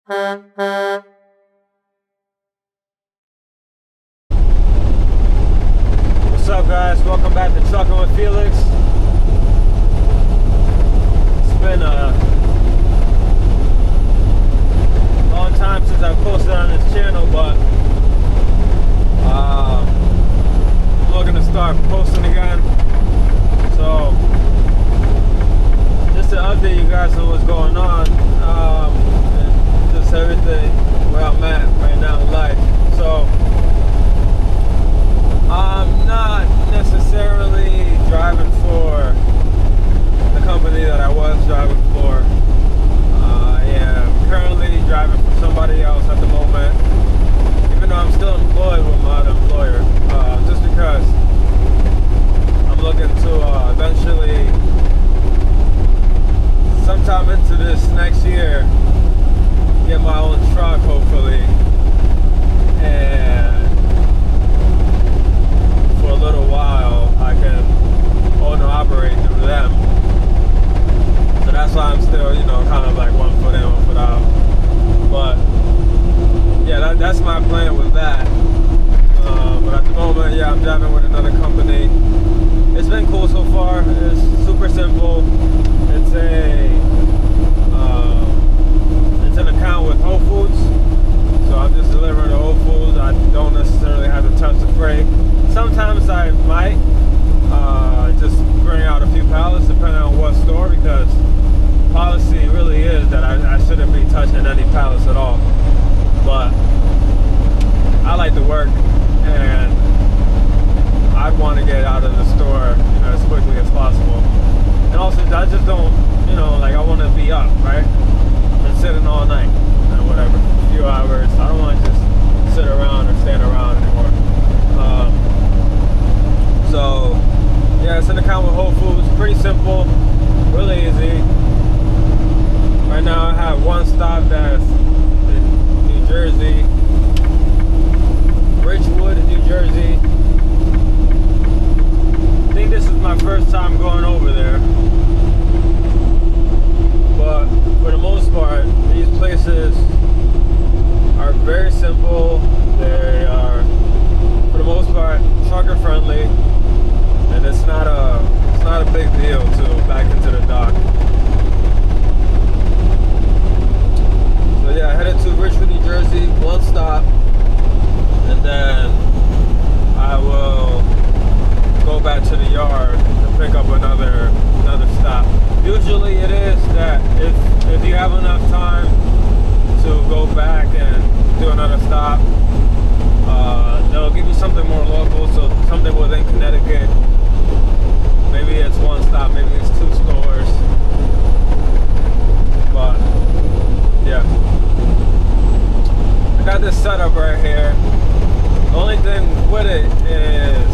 What's up, guys? Welcome back to Trucking with Felix. It's been a long time since I posted on this channel, but I'm looking to start posting again. So, just to update you guys on what's going on, and just everything where I'm at right now in life. So, I'm not necessarily driving for the company that I was driving for. I am currently driving for somebody else at the moment, even though I'm still employed with my other employer, just because I'm looking to eventually, sometime into this next year, get my own truck, hopefully, and for a little while I can own or operate through them. So that's why I'm still, kind of like one foot in, one foot out. But yeah, that's my plan with that. But at the moment, yeah, I'm driving with another company. It's been cool so far. It's super simple. It's an account with Whole Foods. So I'm just delivering to Whole Foods. I don't necessarily have to touch the freight. Sometimes I might just bring out a few pallets depending on what store, because policy really is that I shouldn't be touching any pallets at all. But I like to work, and I'd want to get out of the store as quickly as possible. And also, I just don't, I want to be up, right? And sitting all night and whatever, a few hours. I don't want to just sit around or stand around anymore. So, yeah, it's an account with Whole Foods. Pretty simple, really easy. Right now I have one stop that's in New Jersey, Richwood, New Jersey. I think this is my first time going over there. But for the most part, these places are very simple. They are, for the most part, trucker friendly, and it's not a big deal to back into the dock. So yeah, headed to Richmond, New Jersey, one stop, and then I will go back to the yard and pick up another stop. Usually it is that if you have enough time to go back and do another stop, they'll give you something more local, so something within Connecticut. Maybe it's one stop, maybe it's two stores. But yeah, I got this setup right here. The only thing with it is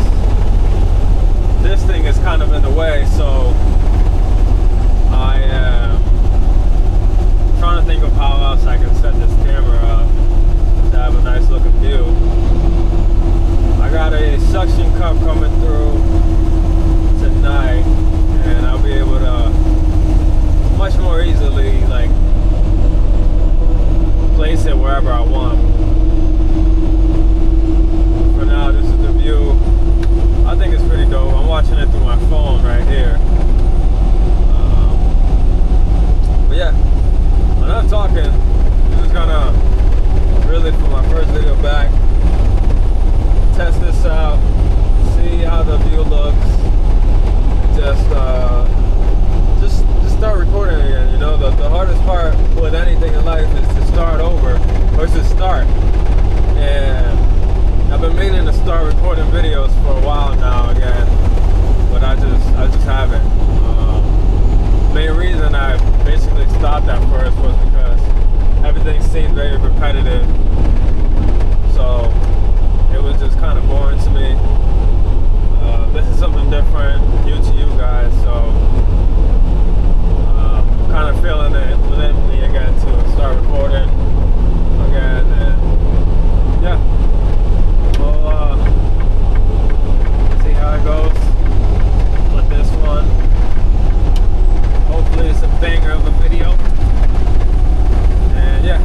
this thing is kind of in the way, so I am trying to think of how else I can set this camera up to have a nice looking view. I got a suction cup coming through tonight, and I'll be able to much more easily place it wherever I want. For now, this is the view. I think it's pretty dope. I'm watching it through my phone right here. But yeah, I'm not talking. I'm just gonna really, for my first video back, test this out, see how the view looks. Just start recording again. The hardest part with anything in life is to start over, or to start. And I've been meaning to start recording videos for a while now again, but I just haven't. The main reason I basically stopped at first was because everything seemed very repetitive. So it was just kind of boring to me. This is something different, new to you guys, so kind of feeling it within me again to start recording again, and yeah, we'll see how it goes with this one. Hopefully it's a banger of a video, and yeah.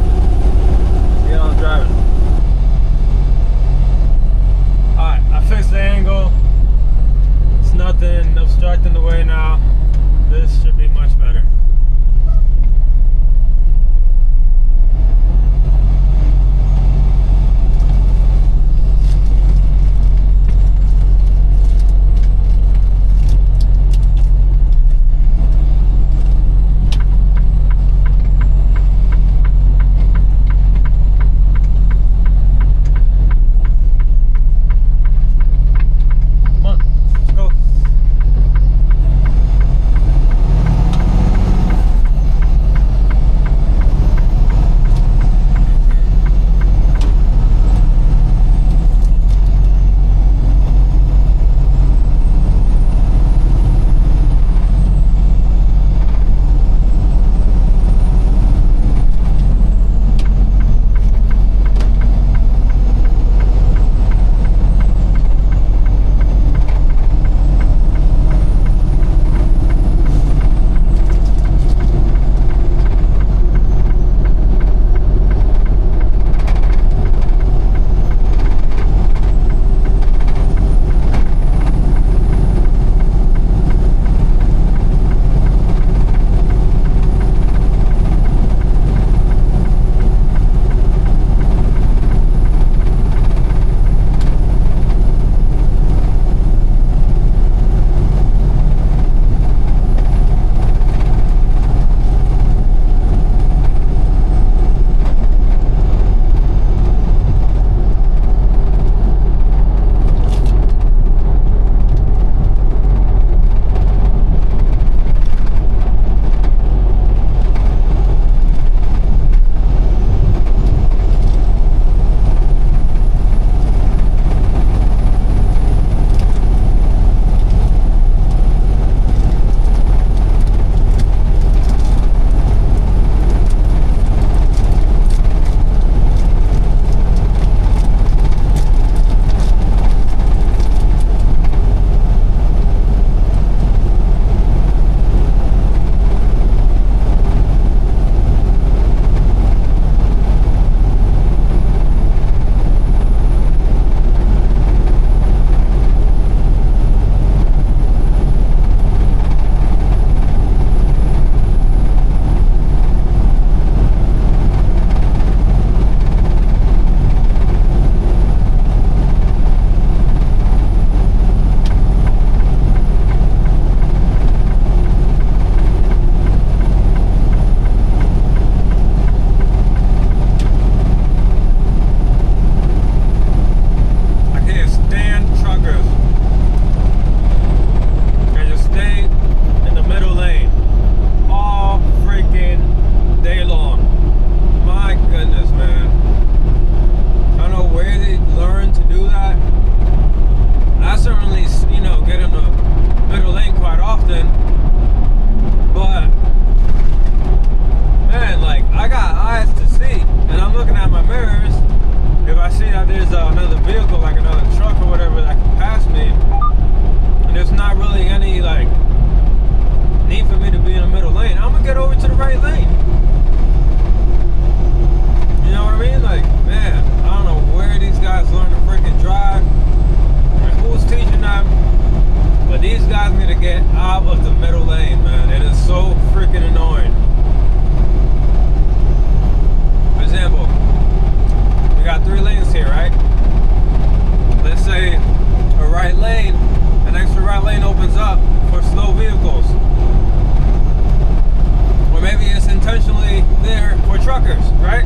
truckers, right?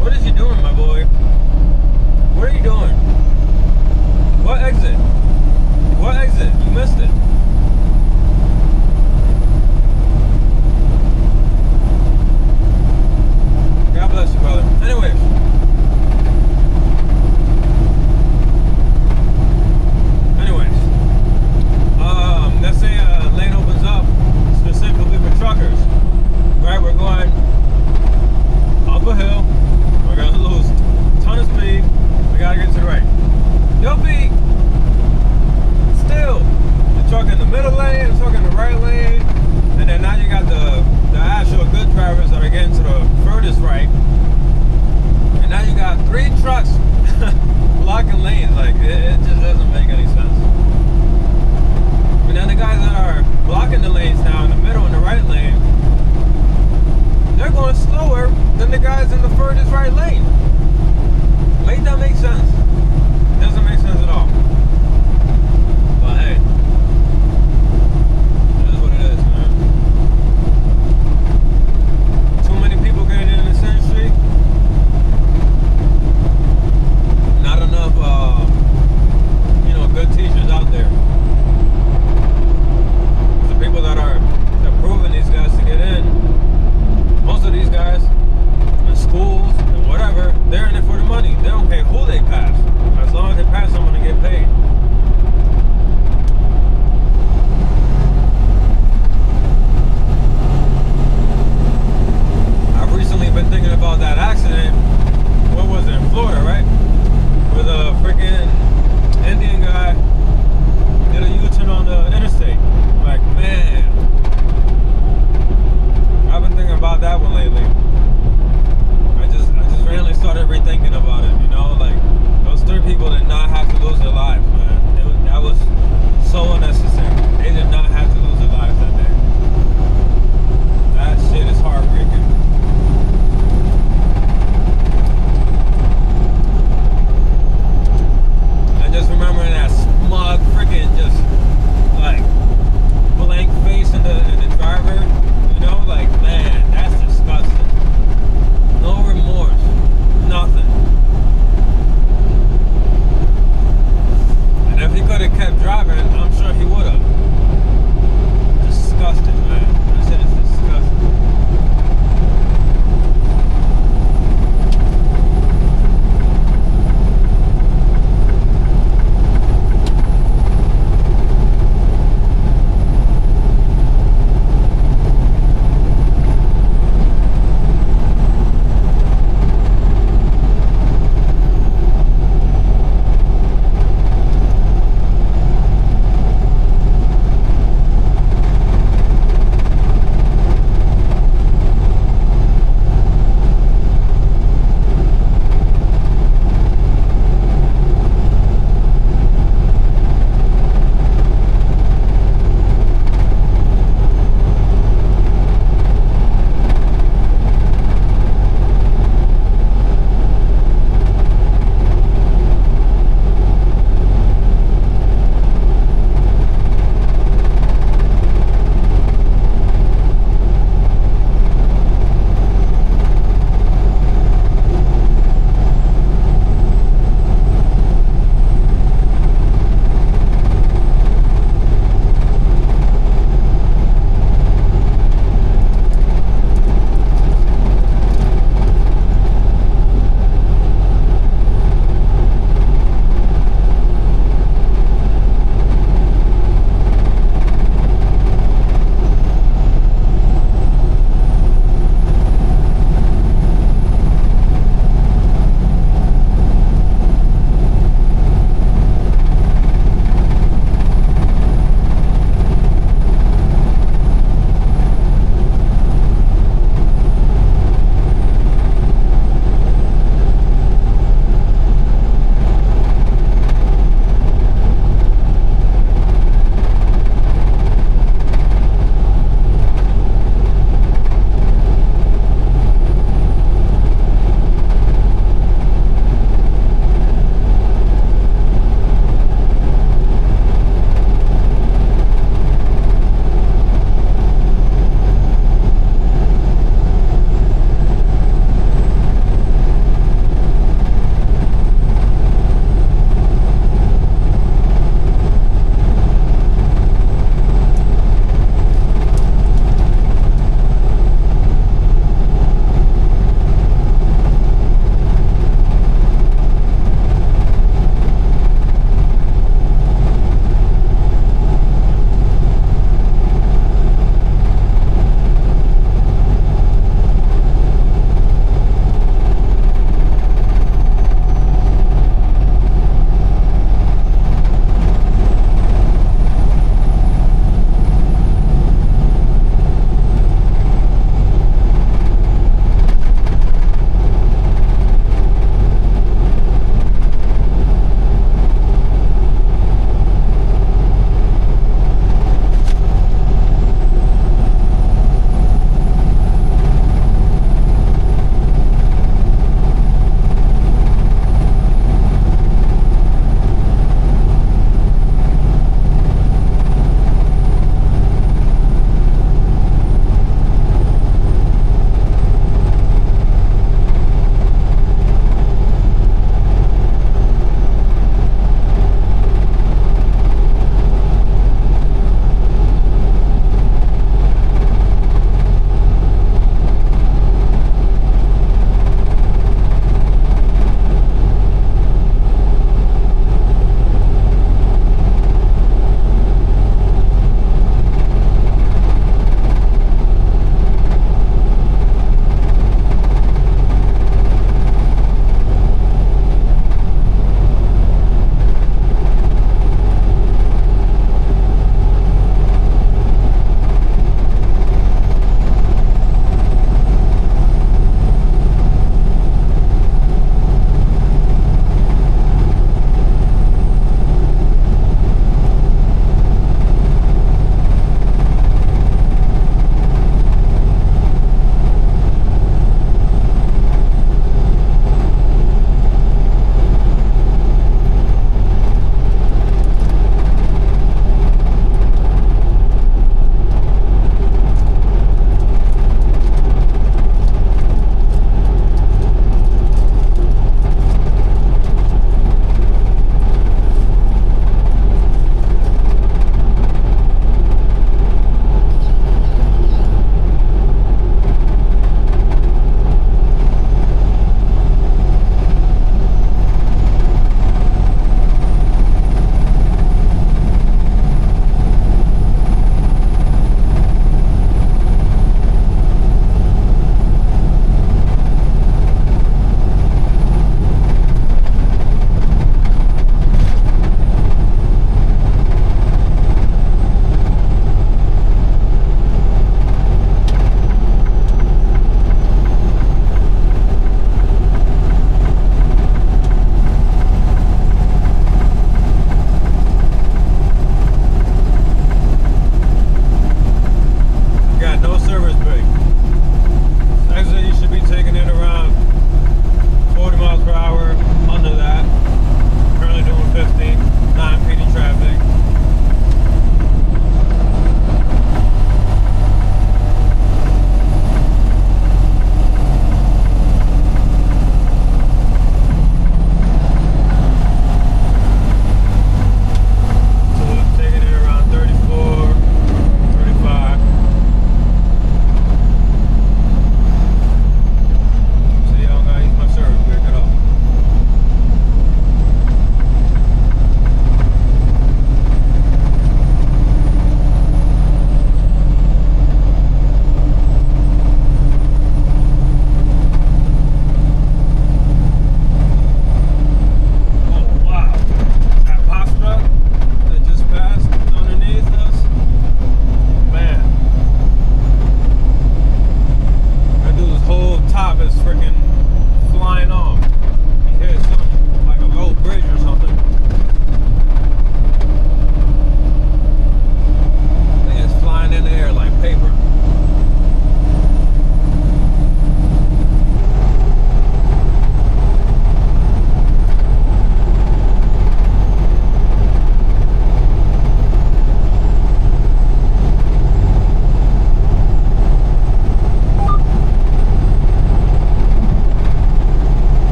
What is you doing, my boy? What are you doing? What exit? What exit? You missed it. God bless you, brother. Anyways. Let's say a lane opens up specifically for truckers. Right, we're going up a hill. We're gonna lose a ton of speed. We gotta get to the right. There'll be still the truck in the middle lane, the truck in the right lane, and then now you got the actual good drivers that are getting to the furthest right. And now you got 3 trucks blocking lanes. Like it just doesn't make any sense. And then the guys that are blocking the lanes now in the middle and the right lane, they're going slower than the guys in the furthest right lane. Make that make sense? It doesn't make sense at all. But hey, it is what it is, man. Too many people getting in this industry. Not enough, good teachers out there. People that are approving these guys to get in, most of these guys in schools and whatever, they're in it for the money. They don't care who they pass.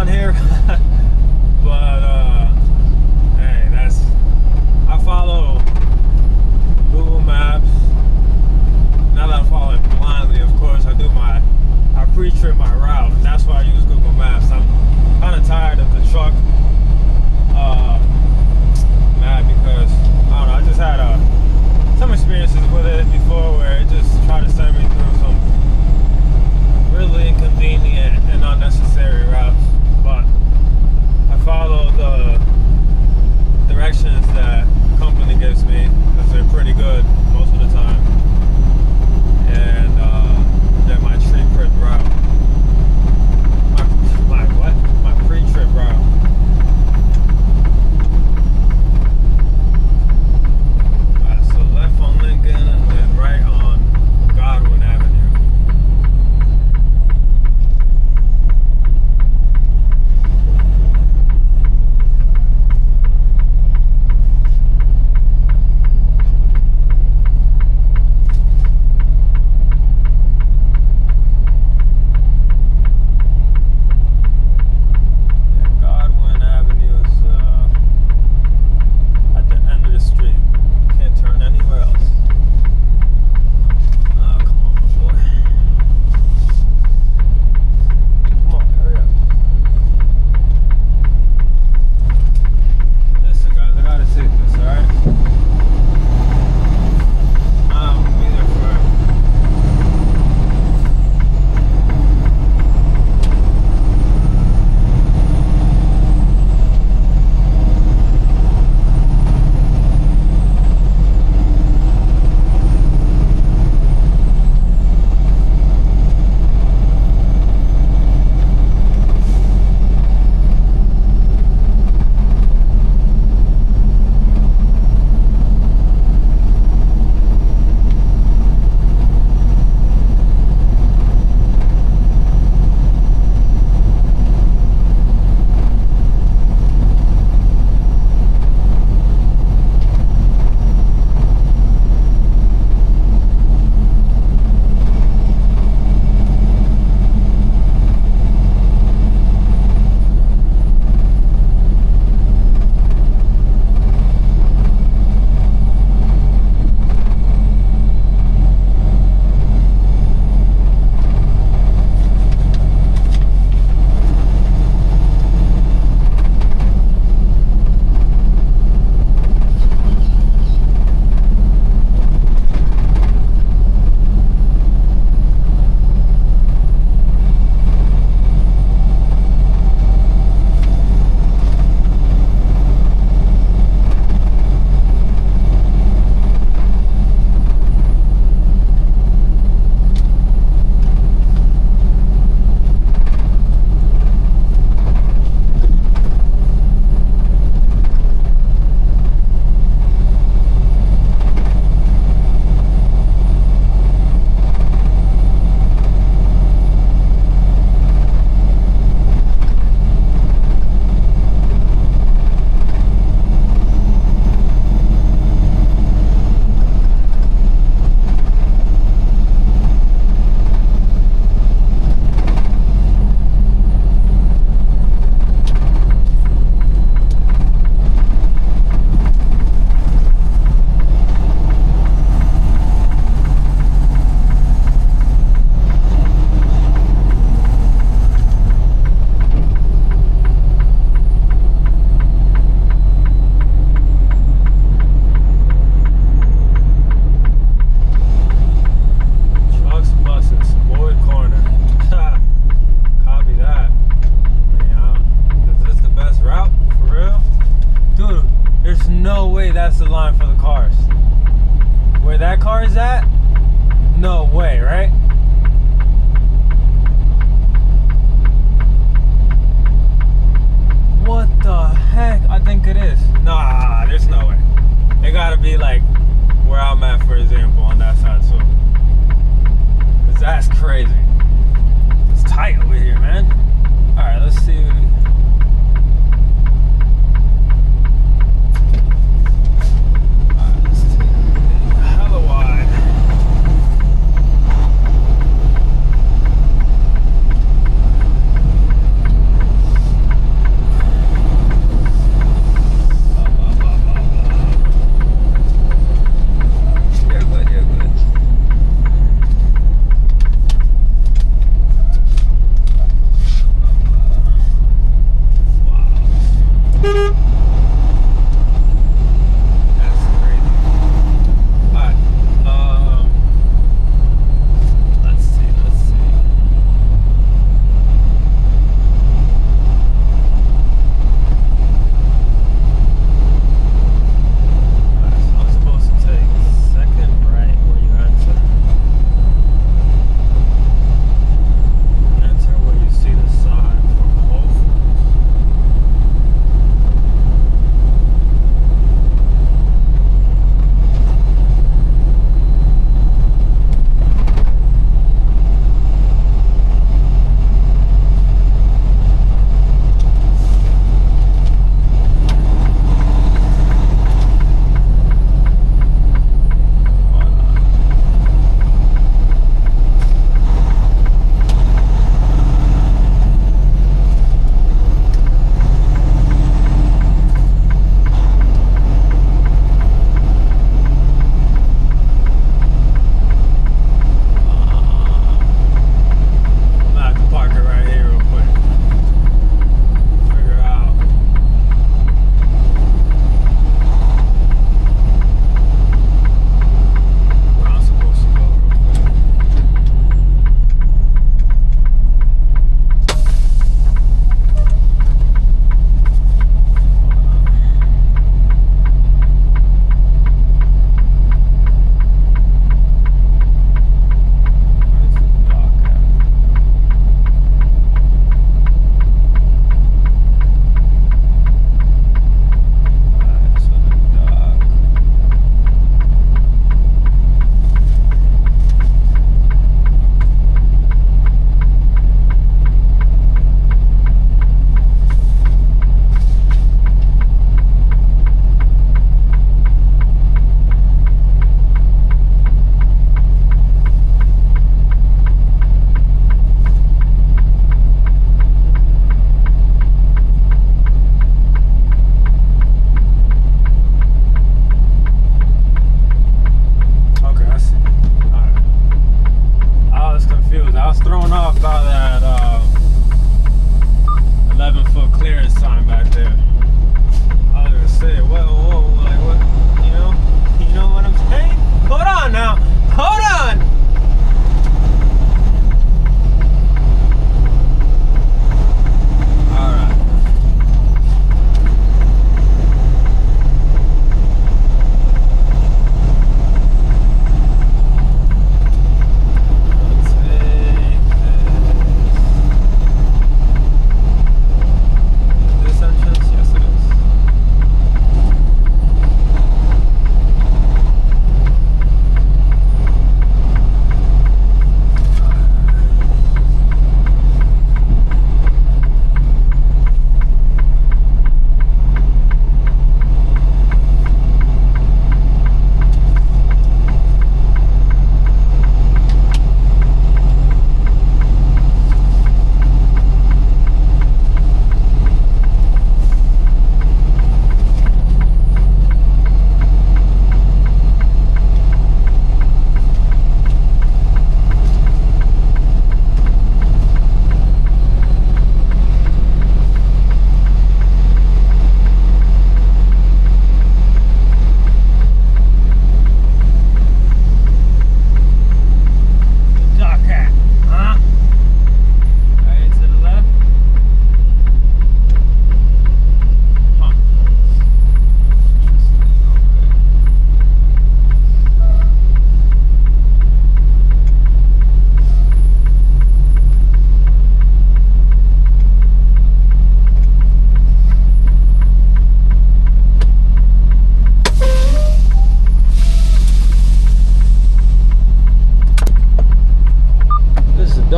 here. But hey, I follow Google Maps. Not that I follow it blindly, of course. I pre-trip my route, and that's why I use Google Maps. I'm kind of tired of the truck map because I don't know. I just had some experiences with it before where it just tried to send me through some really inconvenient and unnecessary routes. But I follow the directions that the company gives me because they're pretty good most of the time, and they're my trip route. My pre-trip route. So left on Lincoln and then right on Godwin Avenue. Godwin Avenue is at the end of the street. Can't turn anywhere else. Oh, come on, my boy. Come on, hurry up. Listen, guys, I gotta take this, alright? I'm gonna be there forever. That's the line for the cars. Where that car is at? No way, right? What the heck? I think it is. Nah, there's no way. It gotta be like where I'm at, for example, on that side too. Cause that's crazy. It's tight over here, man. Alright, let's see.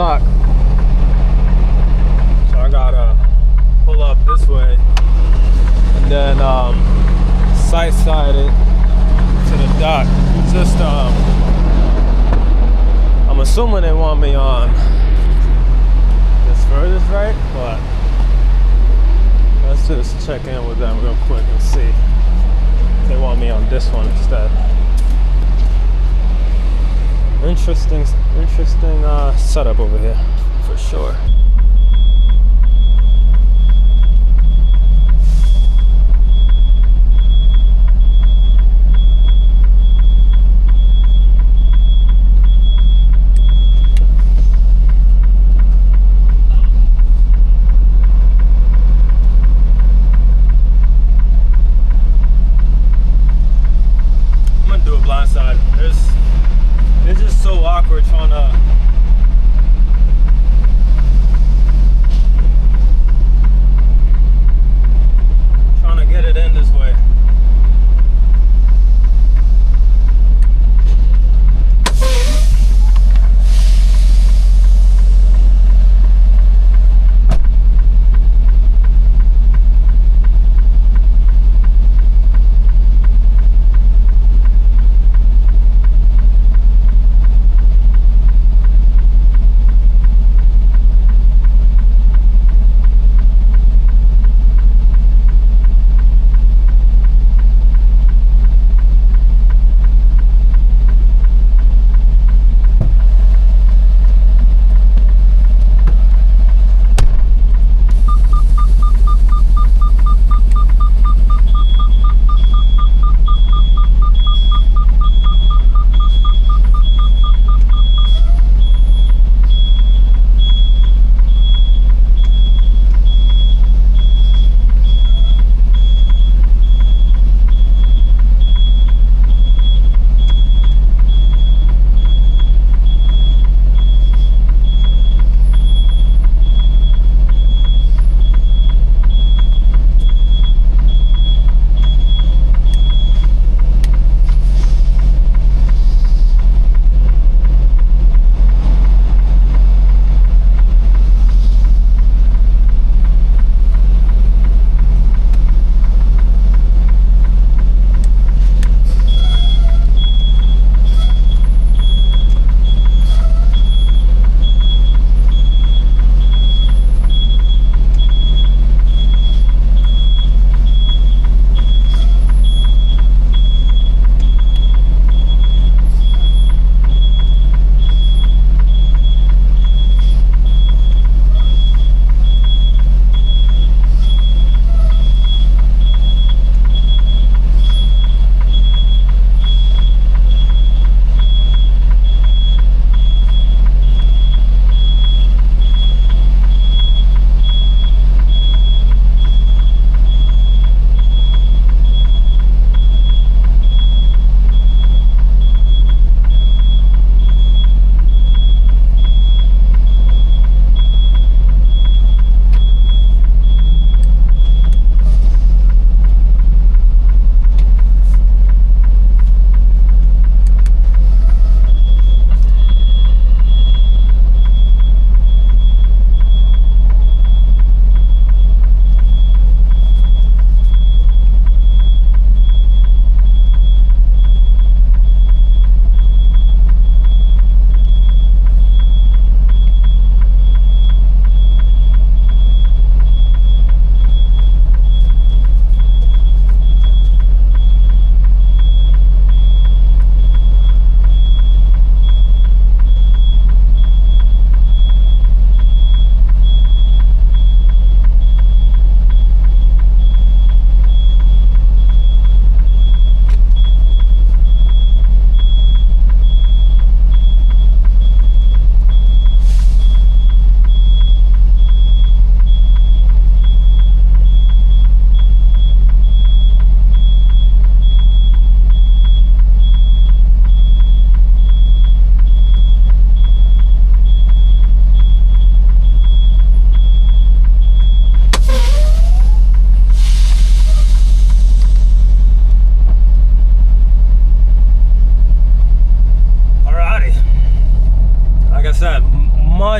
dock. So I gotta pull up this way and then side it to the dock. Just I'm assuming they want me on this furthest right, but let's just check in with them real quick and see if they want me on this one instead. Interesting setup over here for sure. Blindside. It's just so awkward trying to get it in this way.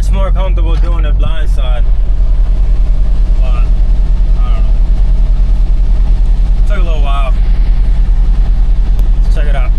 much more comfortable doing it blindside. But I don't know. It took a little while. Let's check it out.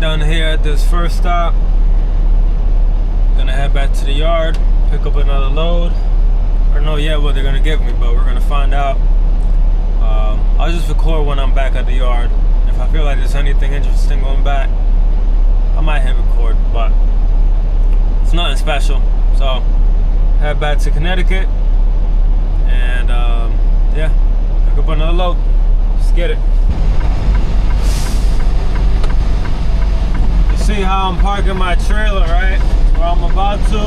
Done here at this first stop. Gonna head back to the yard, pick up another load. I don't know yet what they're gonna give me, but we're gonna find out. I'll just record when I'm back at the yard. If I feel like there's anything interesting going back, I might hit record, but it's nothing special. So head back to Connecticut and yeah, pick up another load. Let's get it. See how I'm parking my trailer, right? Where I'm about to.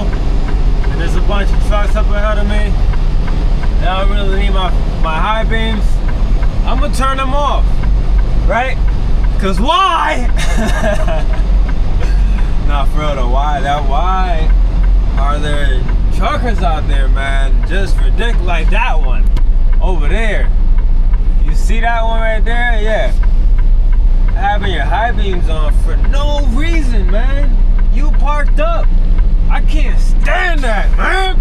And there's a bunch of trucks up ahead of me. Now I really need my high beams. I'm gonna turn them off, right? Cause why? No, Not for real though. Why are there truckers out there, man? Just ridiculous. Like that one over there. You see that one right there? Yeah. Having your high beams on for no reason, man. You parked up. I can't stand that, man.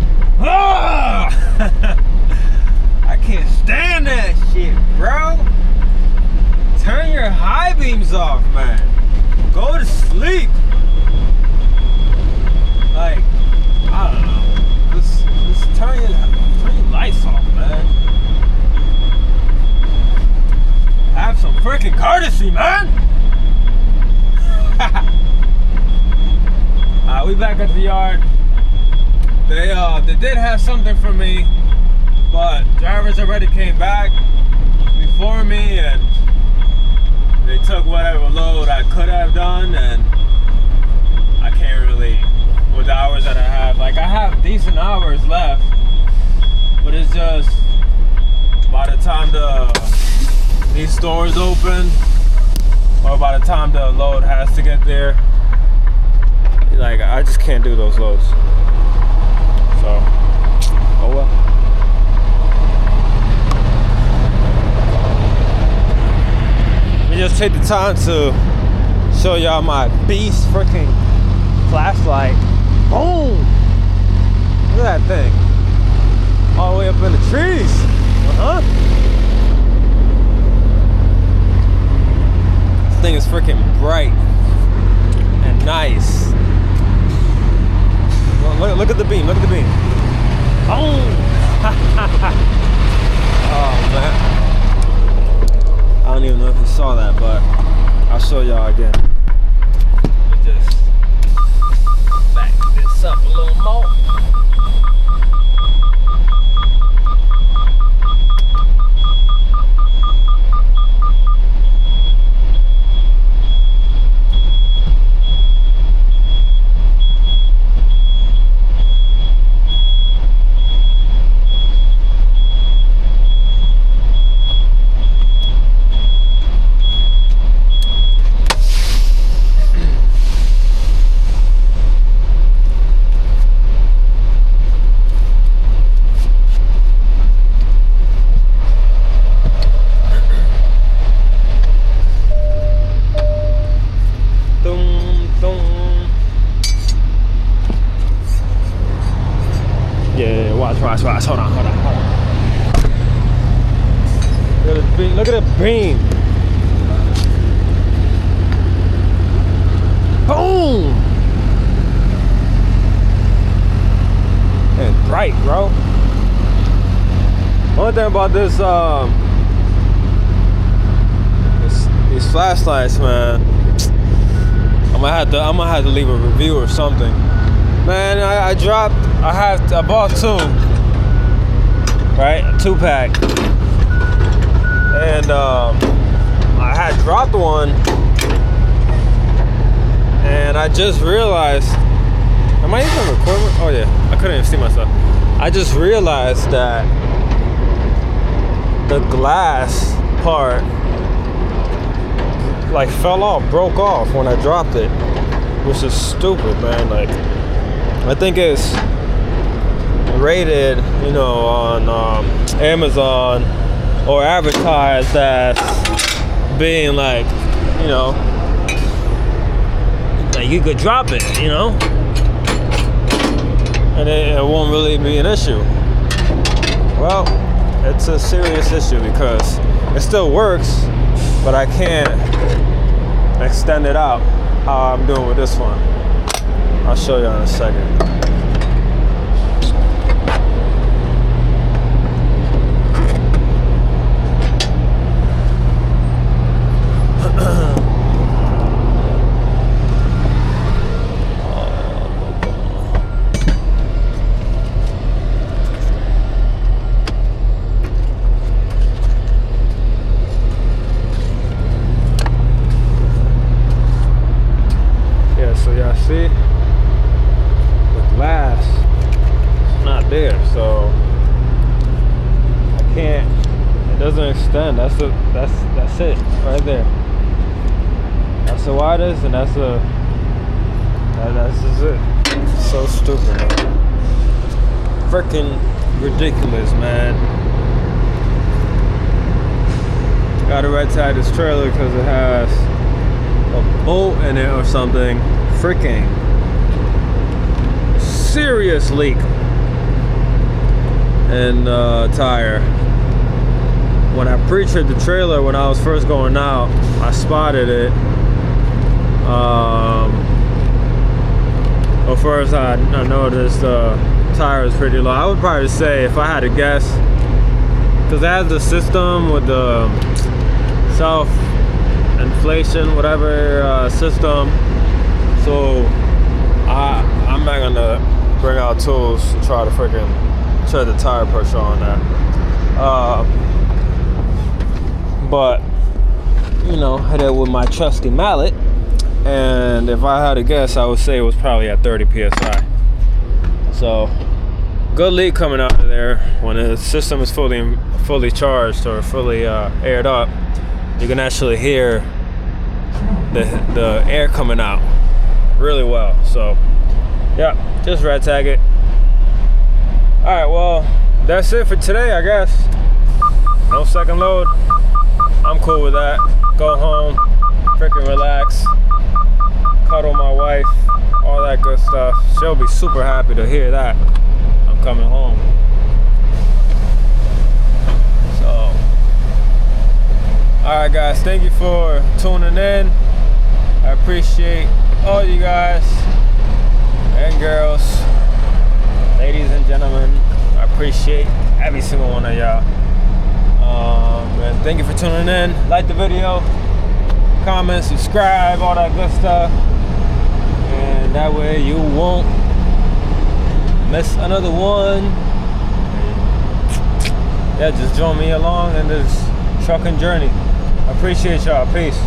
I can't stand that shit, bro. Turn your high beams off, man. Go to sleep. Like, I don't know. Just turn your lights off, man. Have some freaking courtesy, man. We back at the yard. They did have something for me, but drivers already came back before me, and they took whatever load I could have done, and I can't really, with the hours that I have. Like, I have decent hours left, but it's just by the time these stores open, or by the time the load has to get there, like, I just can't do those loads. So, oh well. Let me just take the time to show y'all my beast freaking flashlight. Boom! Look at that thing. All the way up in the trees. This thing is freaking bright and nice. Look at the beam. Look at the beam. Boom! Oh man. I don't even know if you saw that, but I'll show y'all again. Let me just back this up a little more. Watch. Hold on. Look at the beam. Boom! And bright, bro. One thing about these flashlights, man, I'm gonna have to leave a review or something. Man, I bought two. Right, a 2-pack, and I had dropped one, and I just realized, am I even recording? Oh yeah, I couldn't even see myself. I just realized that the glass part like fell off, broke off when I dropped it, which is stupid, man. Like, I think it's rated, on Amazon or advertised as being like, like you could drop it, and it won't really be an issue. Well, it's a serious issue because it still works, but I can't extend it out how I'm doing with this one. I'll show you in a second. See, the glass is not there, so I can't. It doesn't extend. That's it right there. That's the widest, and that's That's just it. So stupid. Freaking ridiculous, man. Gotta red tag this trailer because it has a bolt in it or something. Freaking serious leak in the tire. When I pre-tripped the trailer when I was first going out, I spotted it. Well, first I noticed the tire was pretty low. I would probably say, if I had to guess, because it has the system with the self-inflation, whatever system. So I'm not gonna bring out tools to try to freaking check the tire pressure on that. But you know, hit it with my trusty mallet, and if I had to guess, I would say it was probably at 30 psi. So good leak coming out of there. When the system is fully charged or fully aired up, you can actually hear the air coming out really well. So yeah, just red tag it. All right, well, that's it for today, I guess. No second load. I'm cool with that. Go home, freaking relax, cuddle my wife, all that good stuff. She'll be super happy to hear that I'm coming home. So, all right, guys, thank you for tuning in. I appreciate all you guys and girls, ladies and gentlemen. I appreciate every single one of y'all. And thank you for tuning in. Like the video, comment, subscribe, all that good stuff, and that way you won't miss another one. Yeah, just join me along in this trucking journey. I appreciate y'all. Peace.